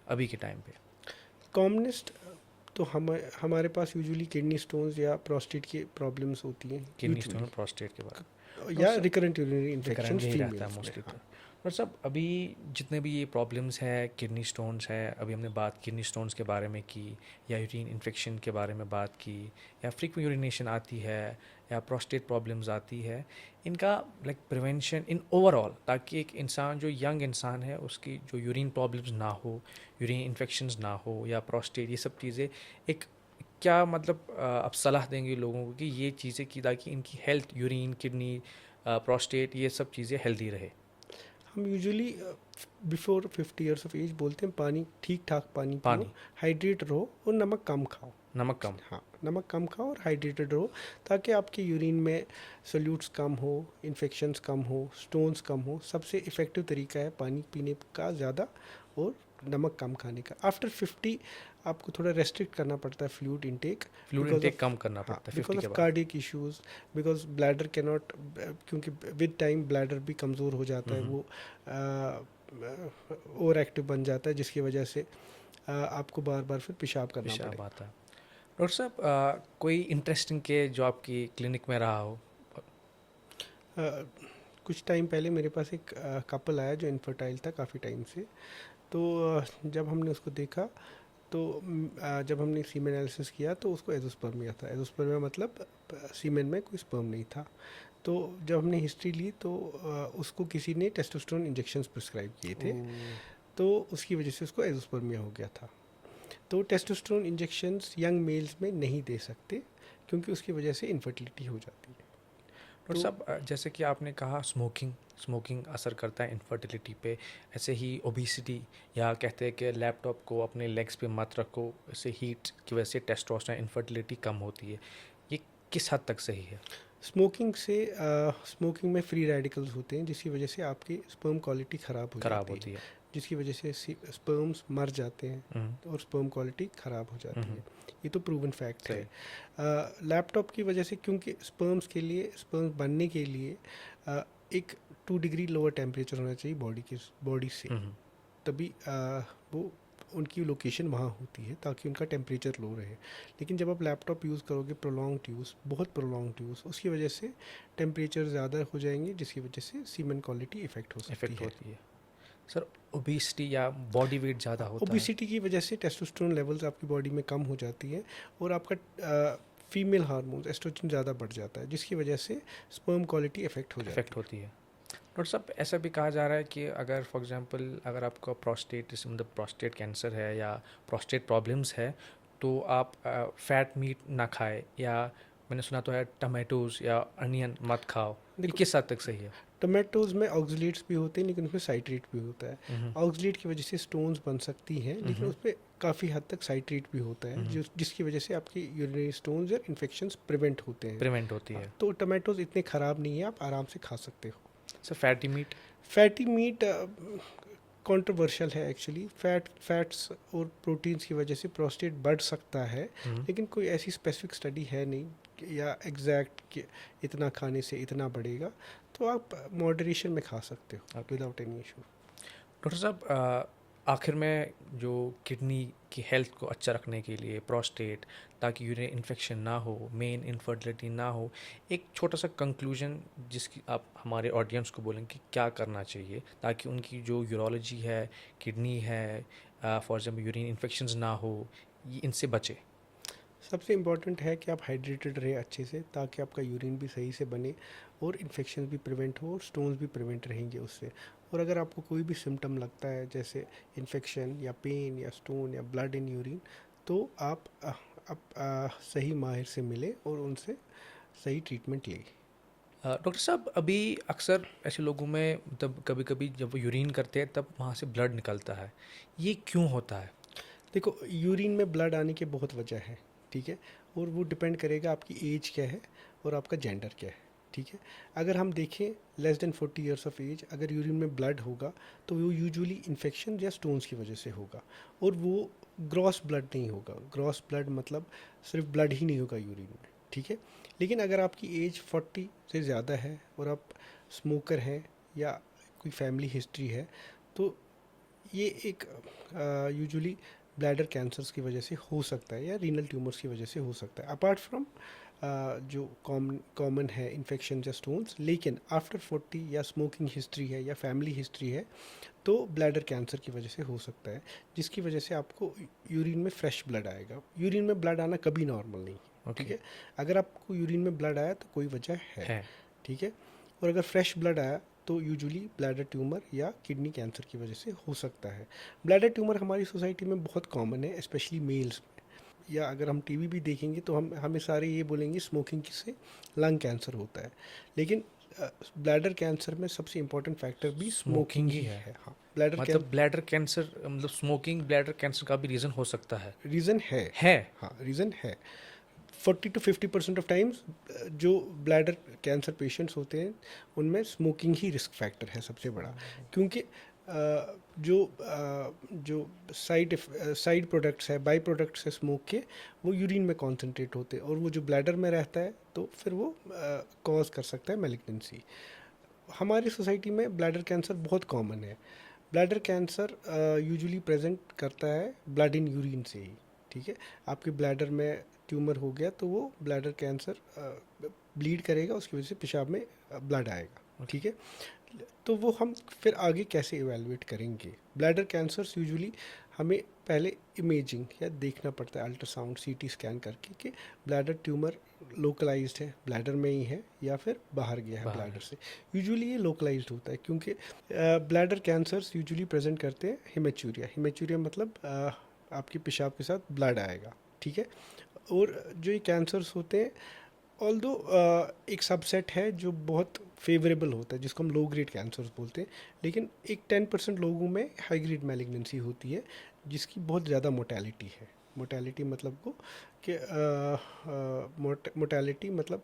अभी के टाइम पे? कॉमनेस्ट तो हमारे पास यूजुअली किडनी स्टोन्स या प्रोस्टेट की प्रॉब्लम्स होती हैं, किडनी स्टोन, प्रोस्टेट के बाद या रिकरेंट यूरिनरी इन्फेक्शन यही रहता है मोस्टली। तो डॉक्टर साहब, अभी जितने भी ये प्रॉब्लम्स है, किडनी स्टोन्स है, अभी हमने बात किडनी स्टोन्स के बारे में की, या यूरिन इन्फेक्शन के बारे में बात की, या फ्रीक्वेंट यूरिनेशन आती है, या प्रोस्टेट प्रॉब्लम्स आती है, इनका लाइक प्रिवेंशन इन ओवरऑल, ताकि एक इंसान जो यंग इंसान है उसकी जो यूरिन प्रॉब्लम्स ना हो, यूरिन इन्फेक्शंस ना हो, या प्रोस्टेट, ये सब चीज़ें, एक क्या मतलब आप सलाह देंगे लोगों को कि ये चीज़ें की, ताकि इनकी हेल्थ, यूरिन, किडनी, प्रोस्टेट, ये सब चीज़ें हेल्दी रहे? हम usually before 50 years of age बोलते हैं पानी ठीक ठाक पानी पियो, हाइड्रेट रहो और नमक कम खाओ। नमक कम? हाँ, नमक कम खाओ और हाइड्रेटेड रहो, ताकि आपके यूरिन में सोल्यूट्स कम हो, इन्फेक्शंस कम हो, स्टोन्स कम हो। सबसे इफ़ेक्टिव तरीका है पानी पीने का ज़्यादा और नमक कम खाने का। आफ्टर 50 आपको थोड़ा रेस्ट्रिक्ट करना पड़ता है फ्लूइड इंटेक कम करना पड़ता है because of cardiac issues, because bladder cannot, क्योंकि विद टाइम ब्लैडर भी कमज़ोर हो जाता है, वो ओवर एक्टिव बन जाता है, जिसकी वजह से आपको बार बार फिर पेशाब करना पड़ेगा। आता है। डॉक्टर साहब, कोई इंटरेस्टिंग केस जो आपकी क्लिनिक में रहा हो? कुछ टाइम पहले मेरे पास एक कपल आया जो इनफर्टाइल था काफ़ी टाइम से। तो जब हमने उसको देखा, तो जब हमने सीमेन एनालिसिस किया तो उसको एजोस्पर्मिया था। एजोस्पर्मिया मतलब सीमेन में कोई स्पर्म नहीं था। तो जब हमने हिस्ट्री ली तो उसको किसी ने टेस्टोस्टेरोन इंजेक्शंस प्रिस्क्राइब किए थे, तो उसकी वजह से उसको एजोस्पर्मिया हो गया था। तो टेस्टोस्टेरोन इंजेक्शंस यंग मेल्स में नहीं दे सकते, क्योंकि उसकी वजह से इनफर्टिलिटी हो जाती है। डॉक्टर साहब, जैसे कि आपने कहा स्मोकिंग असर करता है इनफर्टिलिटी पे, ऐसे ही ओबिसिटी, या कहते हैं कि लैपटॉप को अपने लेग्स पे मत रखो, इससे हीट की वजह से टेस्टोस्टेरोन, इनफर्टिलिटी कम होती है, ये किस हद तक सही है? स्मोकिंग में फ्री रेडिकल्स होते हैं, जिसकी वजह से आपकी स्पर्म क्वालिटी ख़राब होती है, जिसकी वजह से स्पर्म्स मर जाते हैं और स्पर्म क्वालिटी ख़राब हो जाती है। ये तो प्रूवन फैक्ट है। लैपटॉप की वजह से, क्योंकि स्पर्म्स बनने के लिए एक 2 डिग्री लोअर टेम्परेचर होना चाहिए बॉडी से, तभी वो उनकी लोकेशन वहाँ होती है, ताकि उनका टेम्परेचर लो रहे। लेकिन जब आप लैपटॉप यूज़ करोगे बहुत प्रोलॉन्ग यूज़, उसकी वजह से टेम्परेचर ज़्यादा हो जाएंगे, जिसकी वजह से सीमेन क्वालिटी इफेक्ट होती है। सर, ओबिसिटी या बॉडी वेट ज़्यादा होता है? ओबिसिटी की वजह से टेस्टोस्टेरोन लेवल्स आपकी बॉडी में कम हो जाती है और आपका फीमेल हार्मोन्स एस्ट्रोजन ज़्यादा बढ़ जाता है, जिसकी वजह से स्पर्म क्वालिटी इफेक्ट होती है। डॉक्टर साहब, ऐसा भी कहा जा रहा है कि अगर फॉर एग्जांपल अगर आपका मतलब प्रोस्टेट कैंसर है या प्रोस्टेट प्रॉब्लम्स है, तो आप फैट मीट ना खाए, या मैंने सुना तो है टमाटोज या अनियन मत खाओ, ये किस हद तक सही है? टमाटोज में ऑक्सलेट्स भी होते हैं, लेकिन उसमें साइट्रेट भी होता है। ऑक्सलेट की वजह से स्टोन्स बन सकती हैं, लेकिन उसमें काफ़ी हद तक साइट्रेट भी होता है, जिसकी वजह से आपकी यूरिनरी स्टोन्स या इन्फेक्शंस प्रिवेंट होती है। तो टमाटोज इतने ख़राब नहीं है, आप आराम से खा सकते हो। Sir fatty meat? Fatty meat controversial है एक्चुअली। फैट्स और प्रोटीन्स की वजह से प्रोस्टेट बढ़ सकता है, लेकिन कोई ऐसी स्पेसिफिक स्टडी है नहीं या एग्जैक्ट कि इतना खाने से इतना बढ़ेगा। तो आप मॉडरेशन में खा सकते हो विदाउट एनी इशू। डॉक्टर साहब, आखिर में जो किडनी की हेल्थ को अच्छा रखने के लिए प्रोस्टेट, ताकि यूरिन इन्फेक्शन ना हो, मेन इनफर्टिलिटी ना हो, एक छोटा सा कंक्लूजन जिसकी आप हमारे ऑडियंस को बोलेंगे कि क्या करना चाहिए ताकि उनकी जो यूरोलॉजी है, किडनी है, फॉर एग्जाम्पल यूरिन इन्फेक्शंस ना हो, ये इनसे बचे? सबसे इम्पॉर्टेंट है कि आप हाइड्रेटेड रहे अच्छे से, ताकि आपका यूरिन भी सही से बने और इन्फेक्शन भी प्रिवेंट हो और स्टोन्स भी प्रिवेंट रहेंगे उससे। और अगर आपको कोई भी सिम्टम लगता है जैसे इन्फेक्शन या पेन या स्टोन या ब्लड इन यूरिन, तो आप सही माहिर से मिले और उनसे सही ट्रीटमेंट लें। डॉक्टर साहब, अभी अक्सर ऐसे लोगों में तब कभी कभी जब वो यूरिन करते हैं तब वहाँ से ब्लड निकलता है, ये क्यों होता है? देखो, यूरिन में ब्लड आने की बहुत वजह है, ठीक है, और वो डिपेंड करेगा आपकी एज क्या है और आपका जेंडर क्या है, ठीक है। अगर हम देखें less than 40 years of age, अगर यूरिन में ब्लड होगा तो वो यूजुअली इन्फेक्शन या स्टोन्स की वजह से होगा, और वो ग्रॉस ब्लड नहीं होगा। ग्रॉस ब्लड मतलब सिर्फ ब्लड ही नहीं होगा यूरिन में, ठीक है। लेकिन अगर आपकी एज 40 से ज़्यादा है और आप स्मोकर हैं या कोई फैमिली हिस्ट्री है, तो ये एक यूजुअली ब्लैडर कैंसर्स की वजह से हो सकता है या रीनल ट्यूमर्स की वजह से हो सकता है, अपार्ट फ्रॉम जो कॉमन है इन्फेक्शन या स्टोन्स। लेकिन आफ्टर 40 या स्मोकिंग हिस्ट्री है या फैमिली हिस्ट्री है तो ब्लैडर कैंसर की वजह से हो सकता है, जिसकी वजह से आपको यूरिन में फ्रेश ब्लड आएगा। यूरिन में ब्लड आना कभी नॉर्मल नहीं है, ठीक है। अगर आपको यूरिन में ब्लड आया तो कोई वजह है, ठीक है। और अगर फ्रेश ब्लड आया तो यूजुअली ब्लैडर ट्यूमर या किडनी कैंसर की वजह से हो सकता है। ब्लैडर ट्यूमर हमारी सोसाइटी में बहुत कॉमन है, स्पेशली मेल्स में। या अगर हम टीवी भी देखेंगे तो हमें सारे ये बोलेंगे स्मोकिंग से लंग कैंसर होता है, लेकिन ब्लैडर कैंसर में सबसे इम्पोर्टेंट फैक्टर भी स्मोकिंग ही है। हाँ, मतलब ब्लैडर कैंसर, मतलब स्मोकिंग ब्लैडर कैंसर का भी रीज़न हो सकता है? रीज़न है। हाँ, रीज़न है। 40 to 50% ऑफ टाइम्स जो ब्लैडर कैंसर पेशेंट्स होते हैं उनमें स्मोकिंग ही रिस्क फैक्टर है सबसे बड़ा, क्योंकि जो साइड प्रोडक्ट्स है, बाई प्रोडक्ट्स है स्मोक के, वो यूरिन में कॉन्सेंट्रेट होते हैं और वो जो ब्लैडर में रहता है तो फिर वो कॉज कर सकता है मैलिग्नेंसी। हमारी सोसाइटी में ब्लैडर कैंसर बहुत कॉमन है। ब्लैडर कैंसर यूजुअली प्रेजेंट करता है ब्लड इन यूरिन से ही, ठीक है। आपके ब्लैडर में ट्यूमर हो गया तो वो ब्लैडर कैंसर ब्लीड करेगा, उसकी वजह से पेशाब में ब्लड आएगा, ठीक है। तो वो हम फिर आगे कैसे इवेलुएट करेंगे? ब्लैडर कैंसर्स यूजुअली हमें पहले इमेजिंग या देखना पड़ता है, अल्ट्रासाउंड सीटी स्कैन करके कि ब्लैडर ट्यूमर लोकलाइज्ड है, ब्लैडर में ही है या फिर बाहर गया है ब्लैडर से। यूजुअली ये लोकलाइज्ड होता है क्योंकि ब्लैडर कैंसर्स यूजुअली प्रेजेंट करते हैं हिमेचूरिया। हिमेचूरिया मतलब आपके पेशाब के साथ ब्लड आएगा, ठीक है। और जो ये कैंसर्स होते हैं, ऑल्दो एक सबसेट है जो बहुत फेवरेबल होता है जिसको हम लो ग्रेड कैंसर्स बोलते हैं, लेकिन एक 10% लोगों में हाई ग्रेड मैलिग्नेंसी होती है जिसकी बहुत ज़्यादा मोर्टेलिटी है। मोर्टेलिटी मतलब को कि मोर्टेलिटी मतलब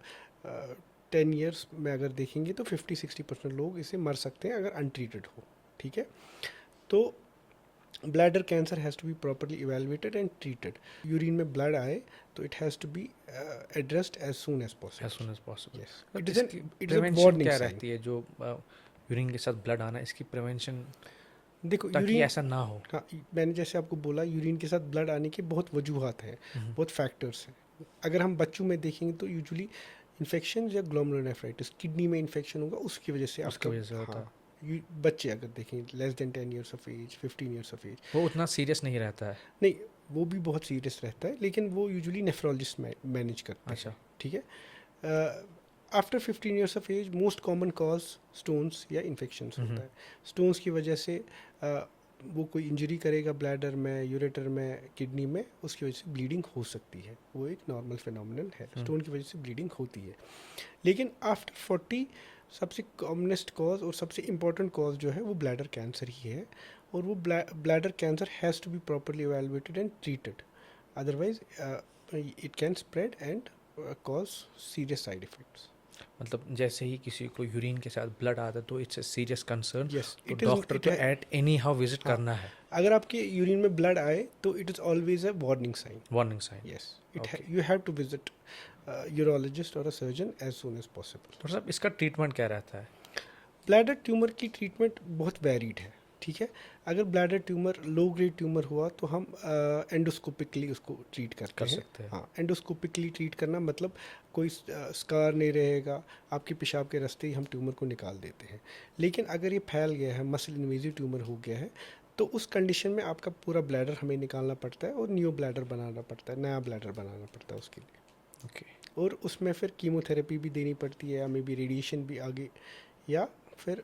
10 ईयर्स में अगर देखेंगे तो 50-60% लोग इसे मर सकते हैं अगर अनट्रीटेड हो, ठीक है। तो bladder cancer has to be properly evaluated and treated. Urine में ब्लड आए तो it has to be addressed as soon as possible. As soon as possible. It is a prevention warning क्या साइन। रहती है जो यूरिन के साथ blood आना, इसकी प्रिवेंशन देखो, ताकि यूरिन, ऐसा ना हो? हाँ, मैंने जैसे आपको बोला यूरिन के साथ ब्लड आने की बहुत वजूहत हैं, बहुत फैक्टर्स हैं। अगर हम बच्चों में देखेंगे तो यूजुअली इन्फेक्शन या ग्लोमेरुलोनेफ्राइटिस, किडनी में इन्फेक्शन होगा उसकी वजह से उसकी वजह से होता है। हाँ, बच्चे अगर देखें less than 10 years of age, 15 years of age, वो उतना सीरियस नहीं रहता है? नहीं, वो भी बहुत सीरियस रहता है, लेकिन वो यूजुअली नेफ्रोलॉजिस्ट मैनेज करते अच्छा। हैं, ठीक है। After 15 years of age most common cause stones या इन्फेक्शंस होता है। स्टोन्स की वजह से वो कोई इंजरी करेगा ब्लैडर में, यूरेटर में, किडनी में, उसकी वजह से ब्लीडिंग हो सकती है। वो एक नॉर्मल फिनोमिनन है, स्टोन की वजह से ब्लीडिंग होती है। लेकिन आफ्टर 40 सबसे कॉमनेस्ट कॉज और सबसे इम्पॉर्टेंट कॉज जो है वो ब्लैडर कैंसर ही है, और वो bladder cancer has to be properly evaluated and treated, otherwise it can spread and cause serious side effects. मतलब जैसे ही किसी को यूरिन के साथ ब्लड आता है तो it's a serious concern, yes, तो इट इज़ डॉक्टर को एट एनी हाउ विजिट हाँ, करना है। अगर आपके यूरिन में ब्लड आए तो it is always a warning sign. Warning sign. Yes, okay. you have to visit urologist or a surgeon as soon as possible. Doctor साहब इसका ट्रीटमेंट क्या रहता है? ब्लैडर ट्यूमर की ट्रीटमेंट बहुत वेरीड है. ठीक है, अगर bladder tumour low grade tumour हुआ तो हम एंडोस्कोपिकली उसको ट्रीट करते कर हैं. सकते हैं। हाँ, एंडोस्कोपिकली ट्रीट करना मतलब कोई स्कार नहीं रहेगा, आपके पेशाब के रास्ते ही हम ट्यूमर को निकाल देते हैं. लेकिन अगर ये फैल गया है, मसल इन्वेजिव ट्यूमर हो गया है, तो उस कंडीशन में आपका पूरा ब्लैडर हमें निकालना पड़ता है और न्यू ब्लैडर बनाना पड़ता है, नया ब्लैडर बनाना पड़ता है उसके लिए. ओके। और उसमें फिर कीमोथेरेपी भी देनी पड़ती है, या मे बी रेडिएशन भी आगे, या फिर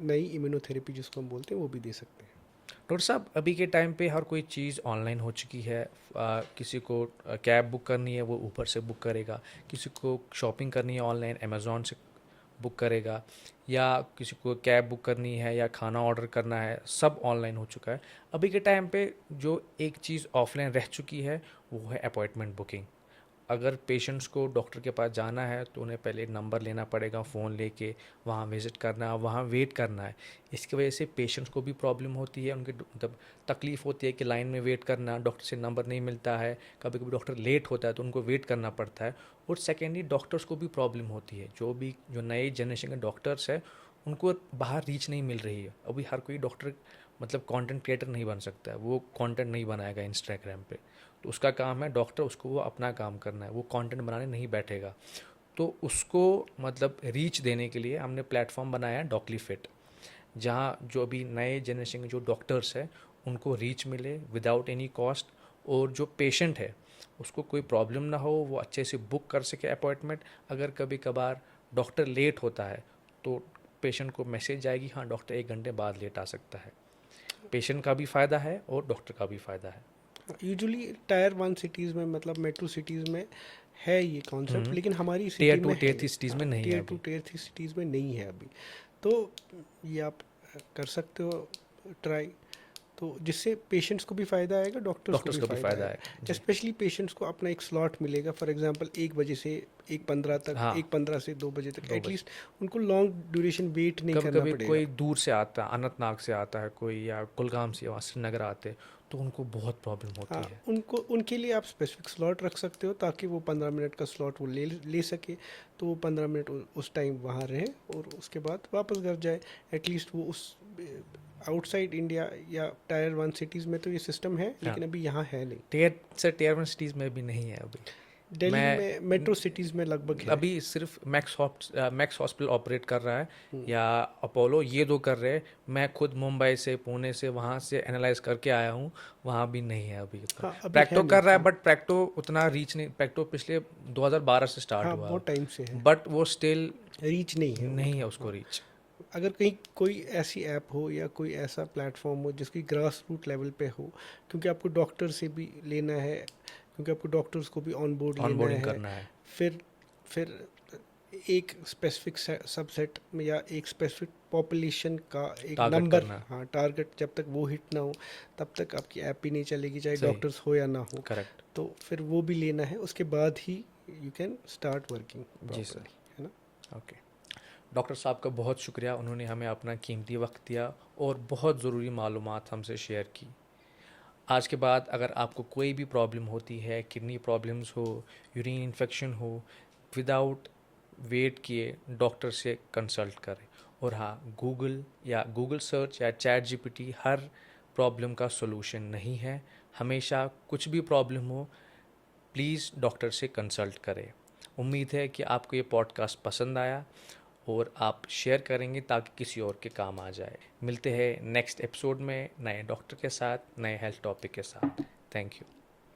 नई इम्यूनोथेरेपी जिसको हम बोलते हैं वो भी दे सकते हैं. डॉक्टर साहब अभी के टाइम पे हर कोई चीज़ ऑनलाइन हो चुकी है। किसी को कैब बुक करनी है वो ऊपर से बुक करेगा, किसी को शॉपिंग करनी है ऑनलाइन अमेज़ॉन से बुक करेगा, या किसी को कैब बुक करनी है या खाना ऑर्डर करना है, सब ऑनलाइन हो चुका है। अभी के टाइम पे जो एक चीज़ ऑफलाइन रह चुकी है वो है अपॉइंटमेंट बुकिंग। अगर पेशेंट्स को डॉक्टर के पास जाना है तो उन्हें पहले नंबर लेना पड़ेगा, फ़ोन लेके वहाँ विज़िट करना है, वहाँ वेट करना है। इसकी वजह से पेशेंट्स को भी प्रॉब्लम होती है, उनके मतलब तकलीफ़ होती है कि लाइन में वेट करना, डॉक्टर से नंबर नहीं मिलता है, कभी कभी डॉक्टर लेट होता है तो उनको वेट करना पड़ता है। और सेकेंडली डॉक्टर्स को भी प्रॉब्लम होती है, जो नए जनरेशन के डॉक्टर्स हैं उनको बाहर रीच नहीं मिल रही है। अभी हर कोई डॉक्टर मतलब कंटेंट क्रिएटर नहीं बन सकता है, वो कंटेंट नहीं बनाएगा इंस्टाग्राम पे, तो उसका काम है डॉक्टर, उसको वो अपना काम करना है, वो कंटेंट बनाने नहीं बैठेगा। तो उसको मतलब रीच देने के लिए हमने प्लेटफॉर्म बनाया है डॉक्ली फिट, जहाँ जो अभी नए जनरेशन के जो डॉक्टर्स हैं उनको रीच मिले विदाउट एनी कॉस्ट, और जो पेशेंट है उसको कोई प्रॉब्लम ना हो, वो अच्छे से बुक कर सके अपॉइंटमेंट। अगर कभी कभार डॉक्टर लेट होता है तो पेशेंट को मैसेज जाएगी, हाँ डॉक्टर 1 घंटे बाद लेट आ सकता है। पेशेंट का भी फ़ायदा है और डॉक्टर का भी फ़ायदा है। यूजुअली टायर 1 सिटीज़ में, मतलब मेट्रो सिटीज़ में है ये कॉन्सेप्ट, लेकिन हमारी सिटी टियर 2 में टियर 3 सिटीज़ में नहीं है टीयर 2 अभी। टीयर 3 सिटीज़ में नहीं है अभी. तो ये आप कर सकते हो ट्राई, तो जिससे पेशेंट्स को भी फ़ायदा आएगा, डॉक्टर्स को भी फ़ायदा आएगा. जी। स्पेशली पेशेंट्स को अपना एक स्लॉट मिलेगा, फॉर एग्जांपल 1 बजे से 1:15 तक, हाँ, 1:15 से 2 बजे तक, 2 बजे। एटलीस्ट उनको लॉन्ग ड्यूरेशन वेट नहीं कभी करना कभी पड़ेगा. कोई दूर से आता है, अनंतनाग से आता है कोई, या कुलगाम से, वहाँ श्रीनगर आते हैं, तो उनको बहुत प्रॉब्लम होती हाँ, है। उनको उनके लिए आप स्पेसिफिक स्लॉट रख सकते हो ताकि वो 15 मिनट का स्लॉट वो ले सके, तो वो 15 मिनट उस टाइम वहाँ रहे और उसके बाद वापस घर जाए. एटलीस्ट वो उस आउटसाइड इंडिया या टायर 1 सिटीज़ में तो ये सिस्टम है, लेकिन अभी यहाँ है नहीं. टियर 1 सिटीज़ में भी नहीं है अभी। दिल्ली मैं में मेट्रो सिटीज़ में लगभग है. अभी सिर्फ मैक्स हॉस्पिटल ऑपरेट कर रहा है, हम्म. या अपोलो, ये दो कर रहे हैं। मैं खुद मुंबई से, पुणे से, वहाँ से एनालाइज करके आया हूँ, वहाँ भी नहीं है अभी उतना। हाँ, अभी प्रैक्टो है कर नहीं. रहा है बट प्रैक्टो उतना रीच नहीं, प्रैक्टो पिछले 2012 से स्टार्ट हाँ, हुआ, बहुत टाइम से है, बट वो स्टिल रीच नहीं है नहीं है उनका. उसको हाँ. रीच। अगर कहीं कोई ऐसी ऐप हो या कोई ऐसा प्लेटफॉर्म हो जिसकी ग्रास रूट लेवल पे हो, क्योंकि आपको डॉक्टर से भी लेना है, क्योंकि आपको डॉक्टर्स को भी ऑन बोर्ड लेना ऑनबोर्डिंग है, करना है। फिर एक स्पेसिफिक सबसेट में या एक स्पेसिफिक पॉपुलेशन का एक टारगेट नंबर, करना। हाँ टारगेट, जब तक वो हिट ना हो तब तक आपकी ऐप ही नहीं चलेगी, चाहे सही। डॉक्टर्स हो या ना हो. करेक्ट। तो फिर वो भी लेना है, उसके बाद ही यू कैन स्टार्ट वर्किंग जी सर। प्रॉपर्ली, है ना. ओके, डॉक्टर साहब का बहुत शुक्रिया, उन्होंने हमें अपना कीमती वक्त दिया और बहुत ज़रूरी मालूमात हमसे शेयर की। आज के बाद अगर आपको कोई भी प्रॉब्लम होती है, किडनी प्रॉब्लम्स हो, यूरिन इन्फेक्शन हो, विदाउट वेट किए डॉक्टर से कंसल्ट करें। और हाँ, गूगल सर्च या चैट जीपीटी हर प्रॉब्लम का सॉल्यूशन नहीं है। हमेशा कुछ भी प्रॉब्लम हो प्लीज़ डॉक्टर से कंसल्ट करें। उम्मीद है कि आपको ये पॉडकास्ट पसंद आया और आप शेयर करेंगे ताकि किसी और के काम आ जाए। मिलते हैं नेक्स्ट एपिसोड में नए डॉक्टर के साथ, नए हेल्थ टॉपिक के साथ। Thank you.